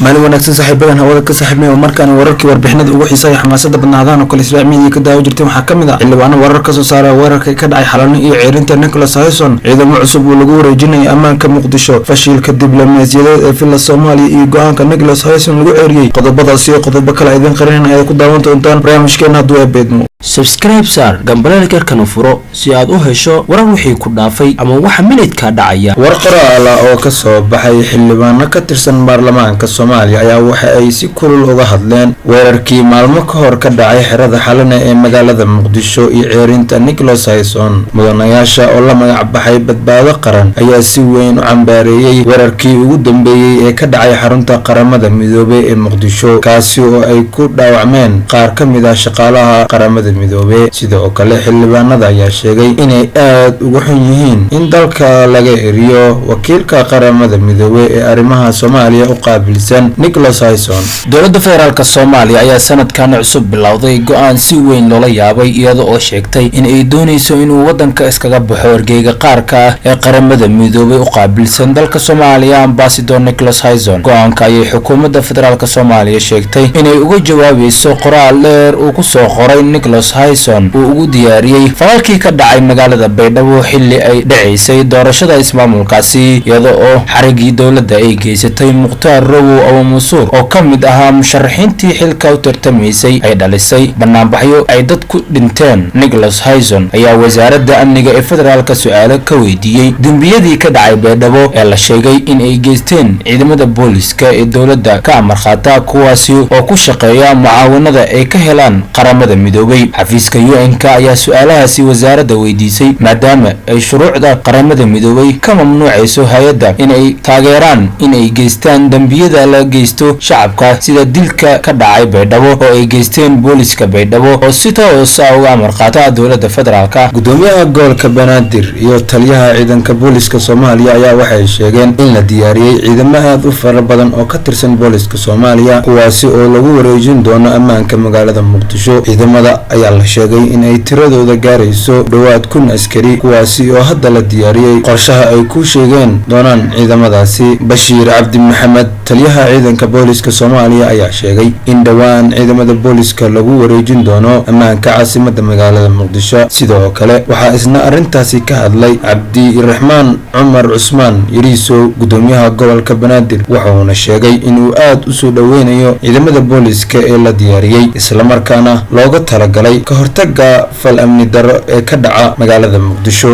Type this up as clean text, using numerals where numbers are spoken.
maalin wanaagsan saaxiibadan hawada ka saaxiibnay oo markaan wararkii warbixinada ugu xiisahay xamaasada badnaadaan oo kale islaamiyada ka daawo jirtay waxaa kamid ah xildhibaano warar ka soo saaray weerarka ka dhacay xalano iyo ceerinta Nicholas Hayson ciidamo cusub oo lagu wareejinay ammaanka Muqdisho fashilka diblomaasiyadeed ee filla Soomaaliya iyo go'aanka Nicholas Hayson lagu ceeriyay qodobadaas iyo qodobo kale idin qarinayna ay ku daawan doontaan barnaamijkeena hadduu ay beedmo subscribe sar gambalelka kana furo si aad u hesho warar wixii ku dhaafay ama waxa minidka dhacaya war qoraal oo ka soo baxay xildhibaano ka tirsan baarlamaanka Soomaaliya ayaa waxa ay si kulul uga hadleen weerarkii maalmo ka hor ka dhacay xerada xalana ee magaalada Muqdisho iyo ceerinta Nicholas Hayson mudanayaasha oo la magac baxay badbaado qaran ayaa si weyn u cambaareeyay weerarkii ugu dambeeyay ee ka dhacay xarunta qaramada midoobay ee Muqdisho kaasi oo ay ku dhaawacmeen qaar ka mid ah shaqaalaha qaramada midoobe sidoo kale xildhibaanada ayaa sheegay inay aad ugu xun yihiin in dalka laga eriyo wakiilka qaramada midoobe ee arrimaha Soomaaliya u qaabilsan Nicholas Hayson. dowladda federaalka Soomaaliya ayaa sanadkan cusub bilowday go'aan si weyn loola yaabay iyada oo sheegtay in ay doonayso inuu wadanka iskaga baxo ergeyga qaarka ah ee qaramada midoobe u qaabilsan dalka Soomaaliya ambassador Nicholas Hayson. go'aanka ayay xukuumadda federaalka Soomaaliya sheegtay inay uga jawaabayso qoraal dheer uu ku soo qoray Nicholas Hayson uu ugu diyaariyay falalkii ka dhacay magaalada Baydhabo xilli ay dhaceysay doorashada ismaamulkaasi iyada oo xarigii dowladda ay geysatay Muqtaar Rowow Abu Mansuur oo ka mid ahaa musharaxiintii xilka u tartamaysay ay dhalisay banaanbaxyo ay dad ku dhinteen. Nicholas Hayson ayaa wasaaradda amniga ee federaalka su'aalo ka weydiiyay dambiyadii ka dhacay Baydhabo ee la sheegay in ay geysteen ciidamada booliska ee dowladda ka amar qaata kuwaasi oo ku shaqeeya mucaawanada ay ka helaan qaramada midoobay. xafiiska UN-ka ayaa su'aalahaasi wasaaradda weydiisay maadaama ay shuruucda qaramada midoobay ka mamnuucayso hay'adda inay taageeraan inay geystaan dambiyada la geysto shacabka sida dilka ka dhacay Baydhabo oo ay geysteen booliska Baydhabo oo si toos ah uga amar qaata dowladda federaalka. gudoomiyaha gobolka Banaadir iyo taliyaha ciidanka booliska Soomaaliya ayaa waxay sheegeen in la diyaariyay ciidamo aad u fara badan oo ka tirsan booliska Soomaaliya kuwaasi oo lagu wareejin doono ammaanka magaalada Muqdisho. ciidamada ayaa la sheegay in ay tiradooda gaarayso dhawaad 1000 askari kuwaasi oo hadda la diyaariyay qorshaha ay ku sheegeen doonaan ciidamadaasi. Bashiir Cabdi Maxamed taliyaha ciidanka booliska Soomaaliya ayaa sheegay in dhawaan ciidamada booliska lagu wareejin doono ammaanka caasimadda magaalada Muqdisho. sidoo kale waxaa isna arintaasi ka hadlay Cabdi Raxmaan Cumar Cusmaan Yariiso gudoomiyaha gobolka Banaadir wuxuuna sheegay inuu aad u soo dhaweynayo ciidamada booliska ee la diyaariyay isla markaana looga talagalay ka hortagga fal amni darro ee ka dhaca magaalada Muqdisho.